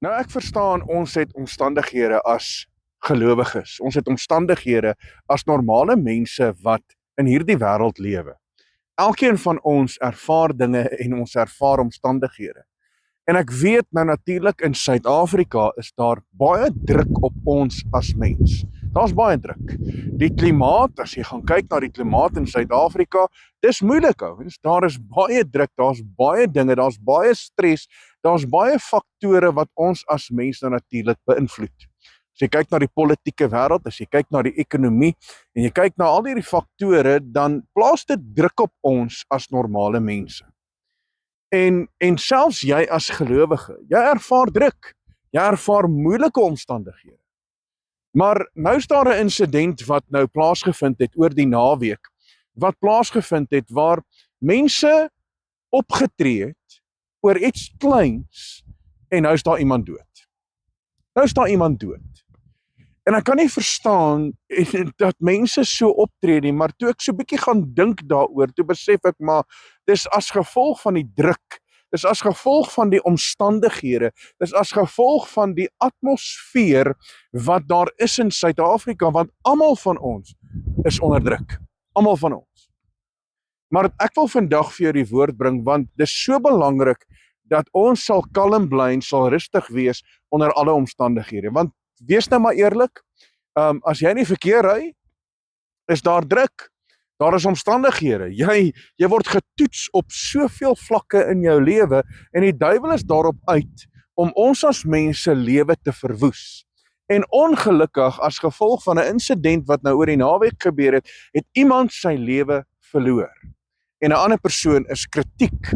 Nou ek verstaan ons het omstandighede as gelowiges. Ons het omstandighede as normale mense wat in hierdie wêreld lewe. Elkeen van ons ervaar dinge en ons ervaar omstandighede. En ek weet nou natuurlik in Suid-Afrika is daar baie druk op ons as mens. Daar's baie druk. Die klimaat, as jy gaan kyk na die klimaat in Suid-Afrika, dis moeilik ouens. Daar is baie druk, daar's baie dinge, daar's baie stres, daar's baie faktore wat ons as mens nou natuurlik beïnvloed. As jy kyk na die politieke wêreld, as jy kyk na die ekonomie en jy kyk na al hierdie faktore, dan plaas dit druk op ons as normale mense. En selfs jy as gelowige, jy ervaar druk, jy ervaar moeilike omstandighede. Maar nou is daar 'n insident wat nou plaasgevind het oor die naweek, wat plaasgevind het waar mense opgetree het oor iets kleins en nou is daar iemand dood. Nou is daar iemand dood. En ek kan nie verstaan dat mense so optree nie, maar toe ek so 'n bietjie gaan dink daaroor, toe besef ek maar dis as gevolg van die druk, dis as gevolg van die omstandighede, dis as gevolg van die atmosfeer wat daar is in Suid-Afrika, want almal van ons is onder druk, almal van ons. Maar ek wil vandag vir jou die woord bring, want dis so belangrik dat ons sal kalm bly en sal rustig wees onder alle omstandighede, want wees nou maar eerlik, as jy in die verkeer ry, is daar druk, daar is omstandighede, jy word getoets op soveel vlakke in jou lewe, en die duiwel is daarop uit, om ons as mense lewe te verwoes. En ongelukkig, as gevolg van 'n insident wat nou oor die naweek gebeur het, het iemand sy lewe verloor. En 'n ander persoon is kritiek.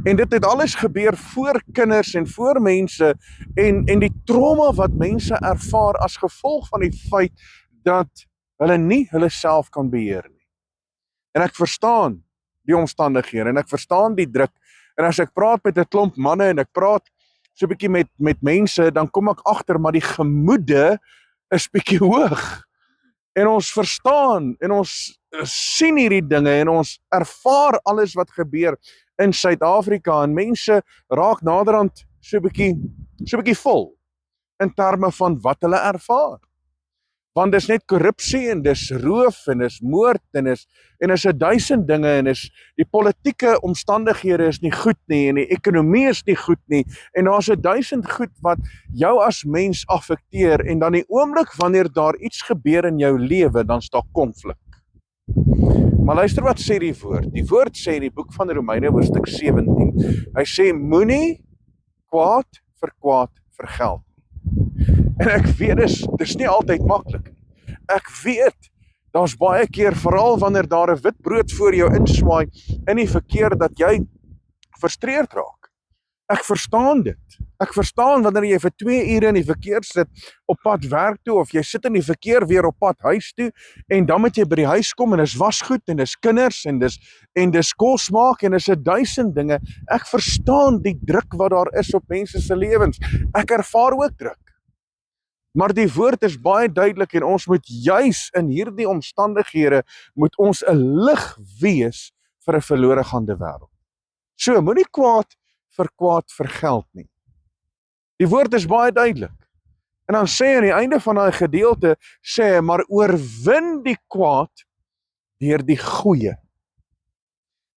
En dit het alles gebeur voor kinders en voor mense en die trauma wat mense ervaar as gevolg van die feit dat hulle nie hulle self kan beheer nie. En ek verstaan die omstandighede en ek verstaan die druk. En as ek praat met 'n klomp manne en ek praat so 'n bietjie met mense, dan kom ek agter maar die gemoede is bietjie hoog. En ons verstaan en ons sien hierdie dinge en ons ervaar alles wat gebeur in Suid-Afrika en mense raak naderhand so 'n bietjie vol in terme van wat hulle ervaar. Want dis net korrupsie en dis roof en dis moord en is 'n duisend dinge en die politieke omstandighede is nie goed nie en die ekonomie is nie goed nie en daar's 'n duisend goed wat jou as mens affekteer en dan die oomblik wanneer daar iets gebeur in jou lewe, dan is daar konflik. Maar luister wat sê die woord. Die woord sê in die boek van Romeine hoofstuk 17. Hy sê moenie kwaad vir kwaad vergeld. En ek weet dis nie altyd maklik nie. Ek weet daar's baie keer, veral wanneer daar 'n wit brood voor jou inswaai in die verkeer, dat jy frustreerd raak. Ek verstaan dit. Ek verstaan wanneer jy vir 2 ure in die verkeer sit op pad werk toe of jy sit in die verkeer weer op pad huis toe en dan moet jy by die huis kom en dis wasgoed en dis kinders en dis kos maak en dis 'n duisend dinge. Ek verstaan die druk wat daar is op mense se lewens. Ek ervaar ook druk. Maar die woord is baie duidelik en ons moet juis in hierdie omstandighede moet ons 'n lig wees vir 'n verlore gaande wêreld. So, moenie kwaad vir kwaad vergeld nie. Die woord is baie duidelik. En dan sê aan die einde van daai gedeelte, sê hy, maar oorwin die kwaad deur die goeie.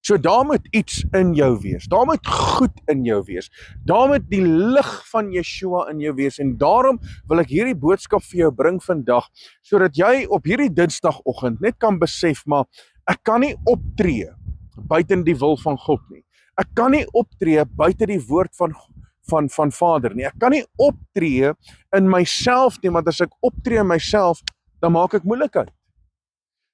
So daar moet iets in jou wees, daar moet goed in jou wees, daar moet die lig van Yeshua in jou wees, en daarom wil ek hierdie boodskap vir jou bring vandag, sodat jy op hierdie Dinsdagoggend net kan besef, maar ek kan nie optree buiten die wil van God nie. Ek kan nie optree buite die woord van Vader nie. Ek kan nie optree in myself nie, want as ek optree in myself, dan maak ek moeilikheid.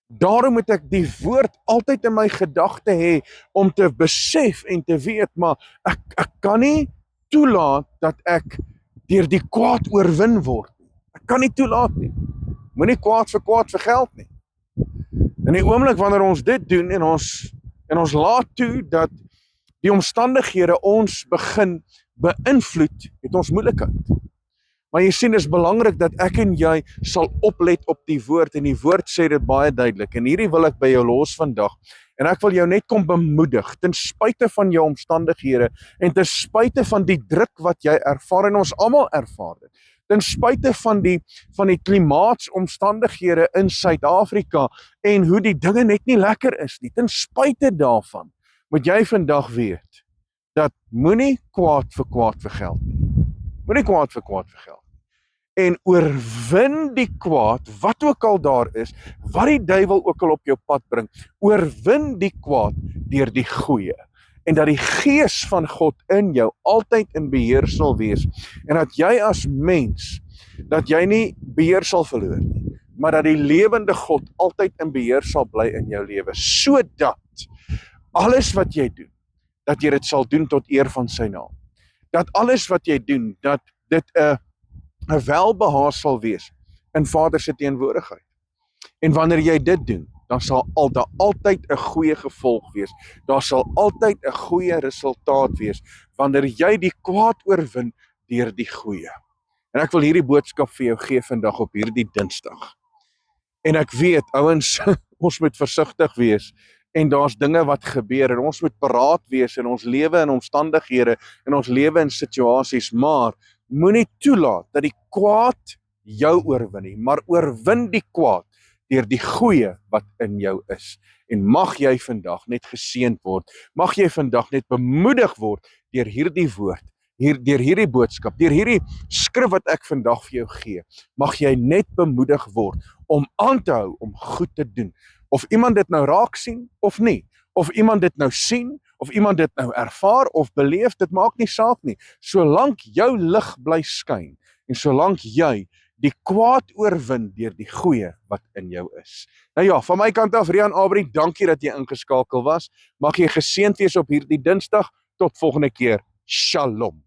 Daarom moet ek die woord altyd in my gedagte hê om te besef en te weet, maar ek kan nie toelaat dat ek deur die kwaad oorwin word nie. Ek kan nie toelaat nie. Moenie kwaad vir kwaad vergeld nie. In die oomblik wanneer ons dit doen en ons laat toe dat die omstandighede ons begin beïnvloed, het ons moeilikheid. Maar jy sien, is belangrik dat ek en jy sal oplet op die woord, en die woord sê dit baie duidelik, en hierdie wil ek by jou los vandag. En ek wil jou net kom bemoedig, ten spyte van jou omstandighede, en ten spyte van die druk wat jy ervaar, en ons almal ervaar dit, ten spyte van die klimaatsomstandighede in Suid-Afrika, en hoe die dinge net nie lekker is nie, ten spyte daarvan, moet jy vandag weet, dat moenie kwaad vir kwaad vergeld nie. Moenie kwaad vir kwaad vergeld. En oorwin die kwaad, wat ook al daar is, wat die duiwel ook al op jou pad bring, oorwin die kwaad deur die goeie. En dat die gees van God in jou altyd in beheer sal wees. En dat jy as mens, dat jy nie beheer sal verloor nie, maar dat die lewende God altyd in beheer sal bly in jou lewe, sodat alles wat jy doen, dat jy dit sal doen tot eer van sy naam. Dat alles wat jy doen, dat dit 'n welbehaag sal wees in Vader se teenwoordigheid. En wanneer jy dit doen, dan sal daar altyd 'n goeie gevolg wees. Daar sal altyd 'n goeie resultaat wees, wanneer jy die kwaad oorwin deur die goeie. En ek wil hierdie boodskap vir jou gee vandag op hierdie Dinsdag. En ek weet, ouens, ons moet versigtig wees, en daar's dinge wat gebeur, en ons moet paraat wees in ons lewe en omstandighede, en ons lewe in situasies, maar moenie toelaat dat die kwaad jou oorwin nie, maar oorwin die kwaad deur die goeie wat in jou is. En mag jy vandag net geseënd word, mag jy vandag net bemoedig word deur hierdie woord, deur hierdie boodskap, deur hierdie skrif wat ek vandag vir jou gee. Mag jy net bemoedig word om aan te hou om goed te doen. Of iemand dit nou raak sien of nie, of iemand dit nou sien, of iemand dit nou ervaar of beleef, dit maak nie saak nie. Solank jou lig bly skyn, en solank jy die kwaad oorwin deur die goeie wat in jou is. Nou ja, van my kant af, Rian Abri, dankie dat jy ingeskakel was. Mag jy geseënd wees op hierdie Dinsdag. Tot volgende keer. Shalom.